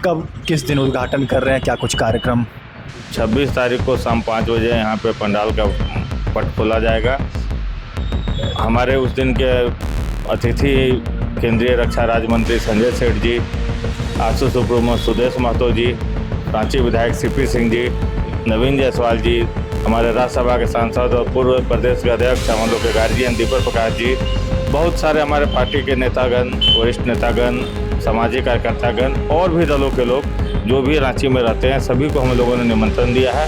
कब किस दिन उद्घाटन कर रहे हैं, क्या कुछ कार्यक्रम? 26 तारीख को शाम 5 बजे यहाँ पे पंडाल का पट खोला जाएगा। हमारे उस दिन के अतिथि केंद्रीय रक्षा राज्य मंत्री संजय सेठ जी, आसू सुप्रीमो सुदेश महतो जी, रांची विधायक सीपी सिंह जी, नवीन जायसवाल जी, हमारे राज्यसभा के सांसद और पूर्व प्रदेश के अध्यक्ष हम लोग के गार्जियन दीपक प्रकाश जी, बहुत सारे हमारे पार्टी के नेतागण, वरिष्ठ नेतागण, सामाजिक कार्यकर्तागण और भी दलों के लोग जो भी रांची में रहते हैं, सभी को हम लोगों ने निमंत्रण दिया है।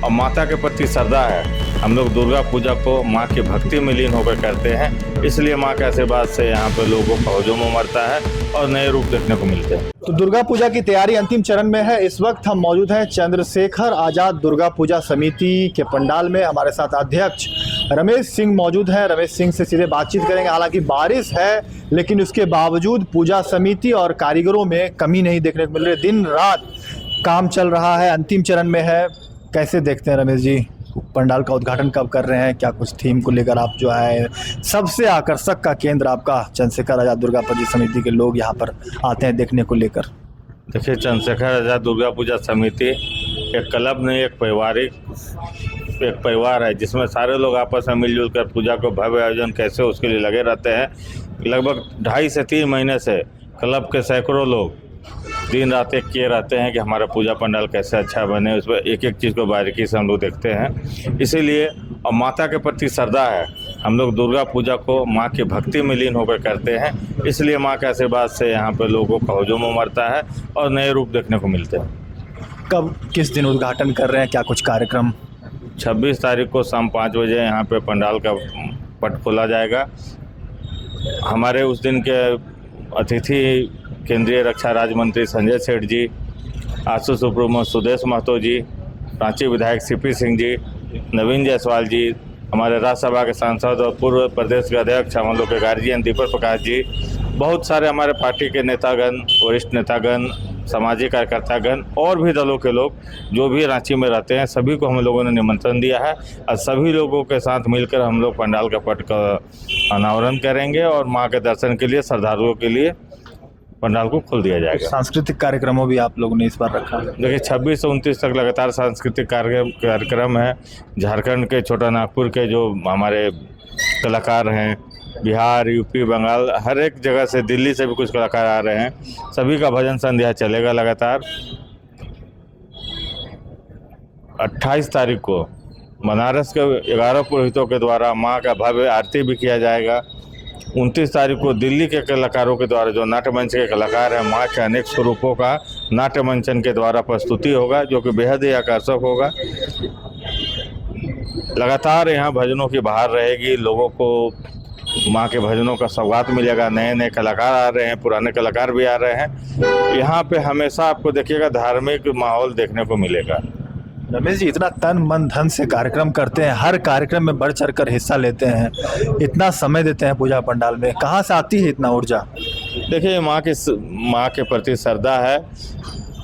और माता के प्रति श्रद्धा है। हम लोग दुर्गा पूजा को माँ की भक्ति में लीन होकर करते हैं, इसलिए माँ के आशीर्वाद से यहाँ पे लोगों का हुजूम उमड़ता है और नए रूप देखने को मिलते हैं। तो दुर्गा पूजा की तैयारी अंतिम चरण में है। इस वक्त हम मौजूद हैं चंद्रशेखर आजाद दुर्गा पूजा समिति के पंडाल में। हमारे साथ अध्यक्ष रमेश सिंह मौजूद हैं। रमेश सिंह से सीधे बातचीत करेंगे। हालांकि बारिश है, लेकिन उसके बावजूद पूजा समिति और कारीगरों में कमी नहीं देखने को मिल रही। दिन रात काम चल रहा है, अंतिम चरण में है। कैसे देखते हैं रमेश जी, पंडाल का उद्घाटन कब कर रहे हैं? क्या कुछ थीम को लेकर आप जो है सबसे आकर्षक का केंद्र आपका चंद्रशेखर आजाद दुर्गा पूजा समिति के लोग यहाँ पर आते हैं देखने को लेकर? देखिए, चंद्रशेखर आजाद दुर्गा पूजा समिति एक क्लब नहीं, एक परिवार है जिसमें सारे लोग आपस में मिलजुल कर पूजा को भव्य आयोजन कैसे उसके लिए लगे रहते हैं। लगभग 2.5 से 3 महीने से क्लब के सैकड़ों लोग दिन रात एक किए रहते हैं कि हमारा पूजा पंडाल कैसे अच्छा बने। उस पर एक एक चीज़ को बारीकी से हम लोग देखते हैं। इसीलिए और माता के प्रति श्रद्धा है। हम लोग दुर्गा पूजा को माँ की भक्ति में लीन होकर करते हैं, इसलिए माँ के आशीर्वाद से यहाँ पे लोगों का हुजूम उमड़ता है और नए रूप देखने को मिलते हैं। कब किस दिन उद्घाटन कर रहे हैं, क्या कुछ कार्यक्रम? 26 तारीख को शाम 5 बजे यहाँ पे पंडाल का पट खोला जाएगा। हमारे उस दिन के अतिथि केंद्रीय रक्षा राज्य मंत्री संजय सेठ जी, आसू सुप्रीमो सुदेश महतो जी, रांची विधायक सीपी सिंह जी, नवीन जायसवाल जी, हमारे राज्यसभा के सांसद और पूर्व प्रदेश के अध्यक्ष हम लोग के गार्जियन दीपक प्रकाश जी, बहुत सारे हमारे पार्टी के नेतागण, वरिष्ठ नेतागण, सामाजिक कार्यकर्तागण और भी दलों के लोग जो भी रांची में रहते हैं, सभी को हम लोगों ने निमंत्रण दिया है और सभी लोगों के साथ मिलकर हम लोग पंडाल का पट का अनावरण करेंगे और माँ के दर्शन के लिए श्रद्धालुओं के लिए पंडाल को खोल दिया जाएगा। सांस्कृतिक कार्यक्रमों भी आप लोगों ने इस बार रखा है? देखिए, 26 से 29 तक लगातार सांस्कृतिक कार्यक्रम है। झारखंड के, छोटा नागपुर के जो हमारे कलाकार हैं, बिहार, यूपी, बंगाल, हर एक जगह से, दिल्ली से भी कुछ कलाकार आ रहे हैं। सभी का भजन संध्या चलेगा लगातार। 28 तारीख को बनारस के 11 पुरोहितों के द्वारा माँ का भव्य आरती भी किया जाएगा। 29 तारीख को दिल्ली के कलाकारों के द्वारा, जो नाट्य मंच के कलाकार हैं, माँ के अनेक स्वरूपों का नाट्य मंचन के द्वारा प्रस्तुति होगा, जो कि बेहद ही आकर्षक होगा। लगातार यहाँ भजनों की बहार रहेगी। लोगों को माँ के भजनों का सौगात मिलेगा। नए नए कलाकार आ रहे हैं, पुराने कलाकार भी आ रहे हैं। यहाँ पे हमेशा आपको देखिएगा धार्मिक माहौल देखने को मिलेगा। रमेश जी, इतना तन मन धन से कार्यक्रम करते हैं, हर कार्यक्रम में बढ़ चढ़ कर हिस्सा लेते हैं, इतना समय देते हैं पूजा पंडाल में, कहाँ से आती है इतना ऊर्जा? देखिए, माँ के प्रति श्रद्धा है।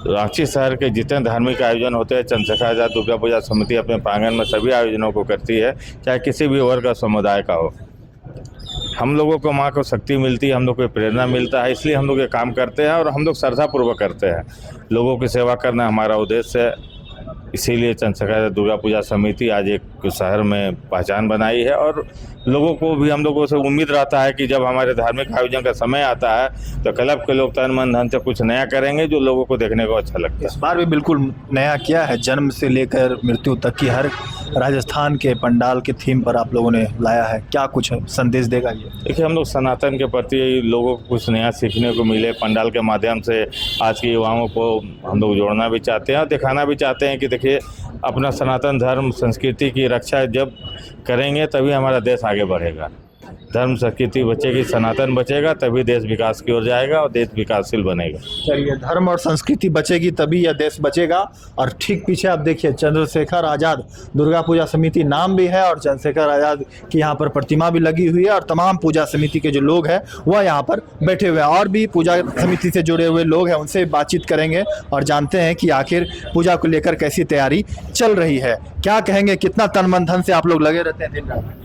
रांची शहर के जितने धार्मिक आयोजन होते हैं, चंद्रशेखर आजाद दुर्गा पूजा समिति अपने प्रांगण में सभी आयोजनों को करती है, चाहे किसी भी वर्ग का समुदाय का हो। हम लोगों को माँ को शक्ति मिलती है, हम लोग को प्रेरणा मिलता है, इसलिए हम लोग ये काम करते हैं और हम लोग श्रद्धापूर्वक करते हैं। लोगों की सेवा करना हमारा उद्देश्य है। इसीलिए चंद्रशेखर दुर्गा पूजा समिति आज एक शहर में पहचान बनाई है और लोगों को भी, हम लोगों से उम्मीद रहता है कि जब हमारे धार्मिक आयोजन का समय आता है तो क्लब के लोग तन मन धन से कुछ नया करेंगे जो लोगों को देखने को अच्छा लगता है। इस बार भी बिल्कुल नया किया है, जन्म से लेकर मृत्यु तक की हर राजस्थान के पंडाल के थीम पर आप लोगों ने लाया है। क्या कुछ संदेश देगा ये? देखिए, हम लोग सनातन के प्रति लोगों को कुछ नया सीखने को मिले। पंडाल के माध्यम से आज के युवाओं को हम लोग जोड़ना भी चाहते हैं और दिखाना भी चाहते हैं कि देखिए, अपना सनातन धर्म संस्कृति की रक्षा जब करेंगे तभी हमारा देश आगे बढ़ेगा। धर्म संस्कृति बचेगी, सनातन बचेगा, तभी देश विकास की ओर जाएगा और देश विकासशील बनेगा। चलिए, धर्म और संस्कृति बचेगी तभी यह देश बचेगा। और ठीक पीछे आप देखिए, चंद्रशेखर आज़ाद दुर्गा पूजा समिति नाम भी है और चंद्रशेखर आज़ाद की यहाँ पर प्रतिमा भी लगी हुई है और तमाम पूजा समिति के जो लोग हैं वह यहाँ पर बैठे हुए हैं। और भी पूजा समिति से जुड़े हुए लोग हैं, उनसे बातचीत करेंगे और जानते हैं कि आखिर पूजा को लेकर कैसी तैयारी चल रही है। क्या कहेंगे, कितना तन मन धन से आप लोग लगे रहते हैं दिन रात?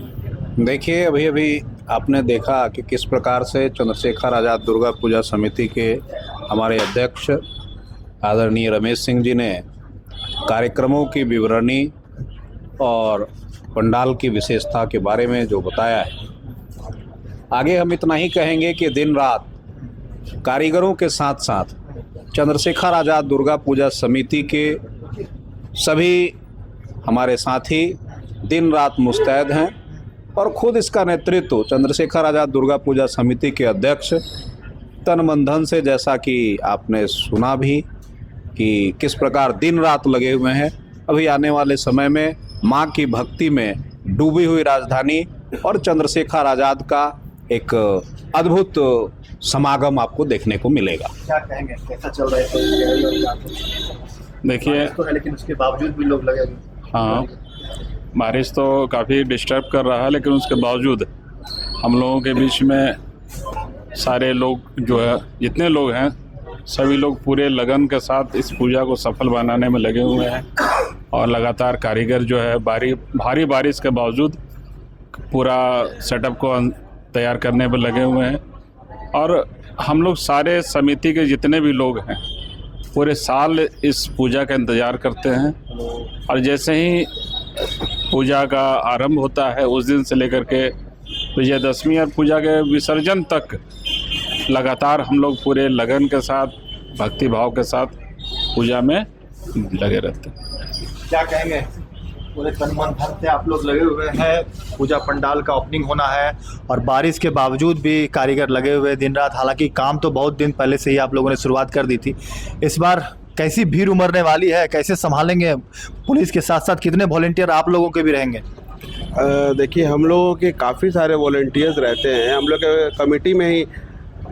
देखिए, अभी अभी आपने देखा कि किस प्रकार से चंद्रशेखर आज़ाद दुर्गा पूजा समिति के हमारे अध्यक्ष आदरणीय रमेश सिंह जी ने कार्यक्रमों की विवरणी और पंडाल की विशेषता के बारे में जो बताया है। आगे हम इतना ही कहेंगे कि दिन रात कारीगरों के साथ साथ चंद्रशेखर आज़ाद दुर्गा पूजा समिति के सभी हमारे साथी दिन रात मुस्तैद हैं और खुद इसका नेतृत्व चंद्रशेखर आज़ाद दुर्गा पूजा समिति के अध्यक्ष तन मन धन से, जैसा कि आपने सुना भी कि किस प्रकार दिन रात लगे हुए हैं। अभी आने वाले समय में माँ की भक्ति में डूबी हुई राजधानी और चंद्रशेखर आज़ाद का एक अद्भुत समागम आपको देखने को मिलेगा। क्या कहेंगे, कैसा चल रहा है? देखिए, तो है लेकिन उसके बावजूद भी लोग लगे हुए। हाँ, बारिश तो काफ़ी डिस्टर्ब कर रहा है, लेकिन उसके बावजूद हम लोगों के बीच में सारे लोग जो है, जितने लोग हैं, सभी लोग पूरे लगन के साथ इस पूजा को सफल बनाने में लगे हुए हैं। और लगातार कारीगर जो है भारी बारिश के बावजूद पूरा सेटअप को तैयार करने पर लगे हुए हैं। और हम लोग सारे समिति के जितने भी लोग हैं पूरे साल इस पूजा का इंतज़ार करते हैं और जैसे ही पूजा का आरंभ होता है उस दिन से लेकर के विजयदशमी और पूजा के विसर्जन तक लगातार हम लोग पूरे लगन के साथ, भक्ति भाव के साथ पूजा में लगे रहते हैं। क्या कहेंगे, पूरे तन मन धन से आप लोग लगे हुए हैं, पूजा पंडाल का ओपनिंग होना है और बारिश के बावजूद भी कारीगर लगे हुए हैं दिन रात। हालांकि काम तो बहुत दिन पहले से ही आप लोगों ने शुरुआत कर दी थी। इस बार कैसी भीड़ उमड़ने वाली है, कैसे संभालेंगे? पुलिस के साथ साथ कितने वॉलंटियर आप लोगों के भी रहेंगे? देखिए, हम लोगों के काफ़ी सारे वॉलंटियर्स रहते हैं। हम लोग के कमेटी में ही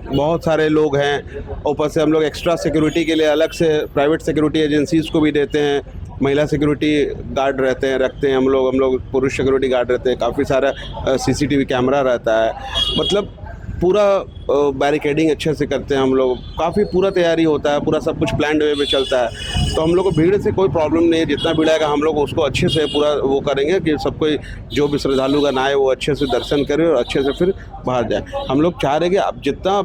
बहुत सारे लोग हैं। ऊपर से हम लोग एक्स्ट्रा सिक्योरिटी के लिए अलग से प्राइवेट सिक्योरिटी एजेंसीज़ को भी देते हैं। महिला सिक्योरिटी गार्ड रखते हैं हम लोग पुरुष सिक्योरिटी गार्ड रहते हैं। काफ़ी सारा CCTV कैमरा रहता है। मतलब पूरा बैरिकेडिंग अच्छे से करते हैं हम लोग। काफ़ी पूरा तैयारी होता है, पूरा सब कुछ प्लान्ड वे में चलता है। तो हम लोग को भीड़ से कोई प्रॉब्लम नहीं है। जितना भीड़ आएगा हम लोग उसको अच्छे से पूरा वो करेंगे कि सब कोई जो भी श्रद्धालुगण आए वो अच्छे से दर्शन करे और अच्छे से फिर बाहर जाए। हम लोग चाह रहे हैं कि अब जितना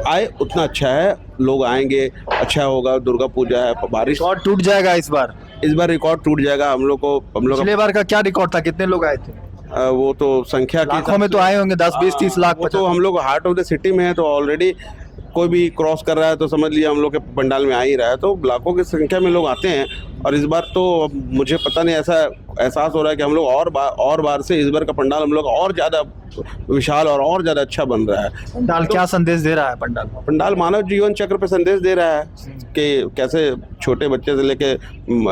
आए उतना अच्छा है, लोग आएंगे, अच्छा होगा। दुर्गा पूजा है, बारिश रिकॉर्ड टूट जाएगा इस बार रिकॉर्ड टूट जाएगा। हम लोग पिछले बार का क्या रिकॉर्ड था, कितने लोग आए थे? वो तो संख्या के लाखों में तो आए होंगे, 10, 20, 30 लाख। वो तो हम लोग हार्ट ऑफ द सिटी में है, तो ऑलरेडी कोई भी क्रॉस कर रहा है तो समझ लिया हम लोग के पंडाल में आ ही रहा है। तो लाखों की संख्या में लोग आते हैं। और इस बार तो मुझे पता नहीं, ऐसा एहसास हो रहा है कि हम लोग और बार से इस बार का पंडाल हम लोग और ज़्यादा विशाल और ज़्यादा अच्छा बन रहा है। पंडाल क्या संदेश दे रहा है? पंडाल मानव जीवन चक्र पे संदेश दे रहा है कि कैसे छोटे बच्चे से लेके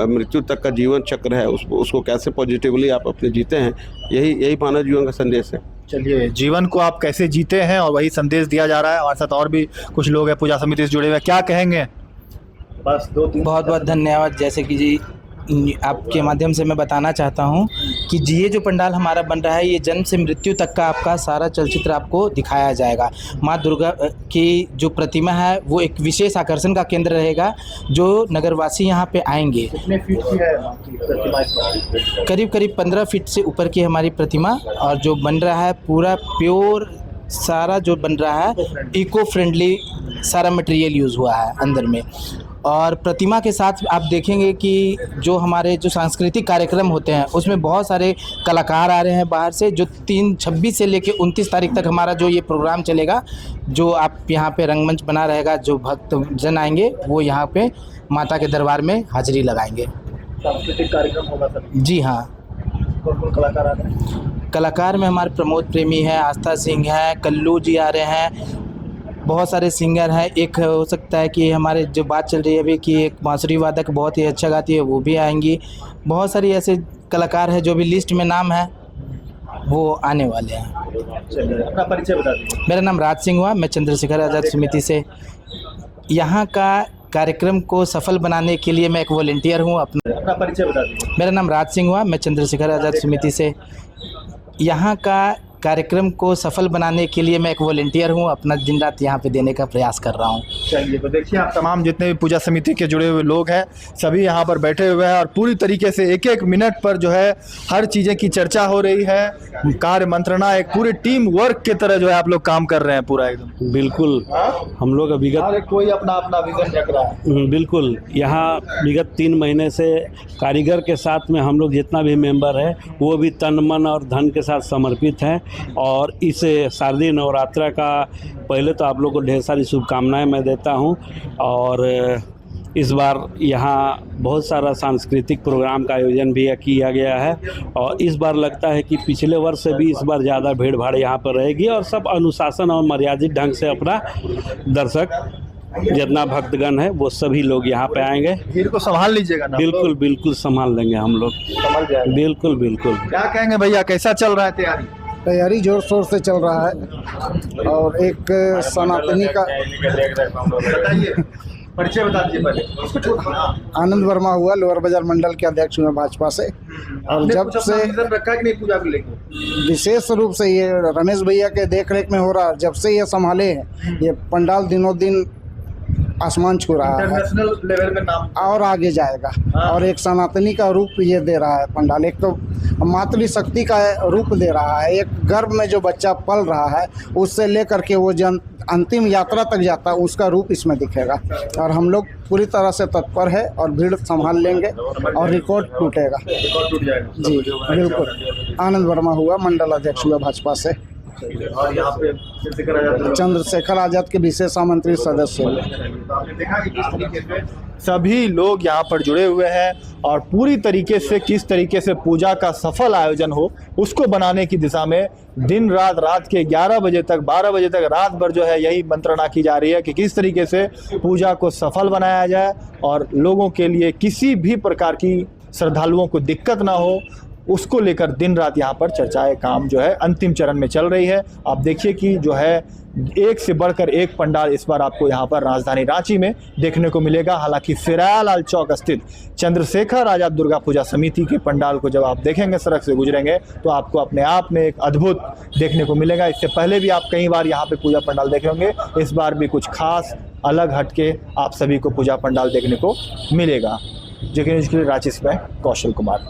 मृत्यु तक का जीवन चक्र है, उसको कैसे पॉजिटिवली आप अपने जीते हैं। यही मानव जीवन का संदेश है। चलिए, जीवन को आप कैसे जीते हैं और वही संदेश दिया जा रहा है। हमारे साथ और भी कुछ लोग हैं पूजा समिति से जुड़े हुए, क्या कहेंगे? बस 2-3 बहुत बहुत धन्यवाद। जैसे कि जी आपके माध्यम से मैं बताना चाहता हूं कि ये जो पंडाल हमारा बन रहा है, ये जन्म से मृत्यु तक का आपका सारा चलचित्र आपको दिखाया जाएगा। माँ दुर्गा की जो प्रतिमा है वो एक विशेष आकर्षण का केंद्र रहेगा। जो नगरवासी यहाँ पे आएंगे, कितने फीट की है प्रतिमा? करीब 15 फीट से ऊपर की हमारी प्रतिमा। और जो बन रहा है पूरा प्योर, सारा जो बन रहा है इको फ्रेंडली सारा मटेरियल यूज़ हुआ है अंदर में। और प्रतिमा के साथ आप देखेंगे कि जो हमारे जो सांस्कृतिक कार्यक्रम होते हैं उसमें बहुत सारे कलाकार आ रहे हैं बाहर से। जो 26 से लेकर 29 तारीख तक हमारा जो ये प्रोग्राम चलेगा, जो आप यहाँ पे रंगमंच बना रहेगा, जो भक्तजन आएंगे वो यहाँ पे माता के दरबार में हाजिरी लगाएंगे। सांस्कृतिक कार्यक्रम होगा सर? जी हाँ। कौन कलाकार आ रहे हैं? कलाकार में हमारे प्रमोद प्रेमी है, आस्था सिंह है, कल्लू जी आ रहे हैं, बहुत सारे सिंगर हैं। एक हो सकता है कि हमारे जो बात चल रही है अभी कि एक बांसुरी वादक बहुत ही अच्छा गाती है, वो भी आएंगी। बहुत सारी ऐसे कलाकार हैं जो भी लिस्ट में नाम है। वो आने वाले हैं। चलिए, अपना परिचय बता दीजिए। मेरा नाम राज सिंह हुआ, मैं चंद्रशेखर आज़ाद समिति से यहाँ का कार्यक्रम को सफल बनाने के लिए मैं एक वॉलंटियर हूँ। अपना परिचय बता दीजिए। मेरा नाम राज सिंह हुआ, मैं चंद्रशेखर आज़ाद समिति से यहाँ का कार्यक्रम को सफल बनाने के लिए मैं एक वॉलंटियर हूँ। अपना दिन रात यहाँ पे देने का प्रयास कर रहा हूँ। चलिए, तो देखिए आप तमाम जितने भी पूजा समिति के जुड़े हुए लोग हैं सभी यहाँ पर बैठे हुए हैं और पूरी तरीके से एक एक मिनट पर जो है हर चीज़ें की चर्चा हो रही है। कार्य मंत्रणा एक पूरी टीम वर्क की तरह जो है आप लोग काम कर रहे हैं पूरा एकदम। बिल्कुल, हम लोग विगत हर एक कोई अपना अपना विजन रख रहा है। बिल्कुल, यहाँ विगत 3 महीने से कारीगर के साथ में हम लोग जितना भी मेंबर है वो भी तन मन और धन के साथ समर्पित हैं। और इस शारदीय नवरात्रा का पहले तो आप लोग को ढेर सारी शुभकामनाएं मैं देता हूं। और इस बार यहाँ बहुत सारा सांस्कृतिक प्रोग्राम का आयोजन भी किया गया है और इस बार लगता है कि पिछले वर्ष से भी इस बार ज़्यादा भीड़ भाड़ यहाँ पर रहेगी और सब अनुशासन और मर्यादित ढंग से अपना दर्शक जितना भक्तगण है वो सभी लोग यहाँ पे आएंगे। भीड़ को संभाल लीजिएगा ना। बिल्कुल बिल्कुल संभाल लेंगे हम लोग, संभाल जाएगा। बिल्कुल बिल्कुल। क्या कहेंगे भैया, कैसा चल रहा है तैयारी? तैयारी जोर शोर से चल रहा है और एक सनातनी का बताइए, परिचय बता दीजिए पहले। आनंद वर्मा हुआ, लोअर बाजार मंडल के अध्यक्ष हुए भाजपा से। और जब से रखा है कि नहीं पूजा को लेकर? विशेष रूप से ये रमेश भैया के देख रेख में हो रहा है। जब से ये संभाले हैं ये पंडाल दिनों दिन आसमान छू रहा है, इंटरनेशनल लेवल पे नाम और आगे जाएगा। और एक सनातनी का रूप ये दे रहा है पंडाल, एक तो मातृशक्ति का रूप दे रहा है। एक गर्भ में जो बच्चा पल रहा है उससे लेकर के वो जन अंतिम यात्रा तक जाता है, उसका रूप इसमें दिखेगा। और हम लोग पूरी तरह से तत्पर है और भीड़ संभाल लेंगे और रिकॉर्ड टूटेगा। टूट जाएगा जी बिल्कुल। आनंद वर्मा हुआ, मंडल अध्यक्ष हुआ भाजपा से। और यहाँ पे चंद्रशेखर आज़ाद के विशेष आमंत्रित सदस्य हुए। आपने देखा कि किस तरीके से सभी लोग यहाँ पर जुड़े हुए हैं और पूरी तरीके से किस तरीके से पूजा का सफल आयोजन हो उसको बनाने की दिशा में दिन रात के 11 बजे तक 12 बजे तक रात भर जो है यही मंत्रणा की जा रही है कि किस तरीके से पूजा को सफल बनाया जाए और लोगों के लिए किसी भी प्रकार की श्रद्धालुओं को दिक्कत ना हो, उसको लेकर दिन रात यहाँ पर चर्चाएं काम जो है अंतिम चरण में चल रही है। आप देखिए कि जो है एक से बढ़कर एक पंडाल इस बार आपको यहाँ पर राजधानी रांची में देखने को मिलेगा। हालांकि फिरायालाल चौक स्थित चंद्रशेखर आज़ाद दुर्गा पूजा समिति के पंडाल को जब आप देखेंगे, सड़क से गुजरेंगे, तो आपको अपने आप में एक अद्भुत देखने को मिलेगा। इससे पहले भी आप कई बार यहाँ पे पूजा पंडाल देखे होंगे, इस बार भी कुछ खास अलग हटके आप सभी को पूजा पंडाल देखने को मिलेगा। जो कि रांची से मैं कौशल कुमार।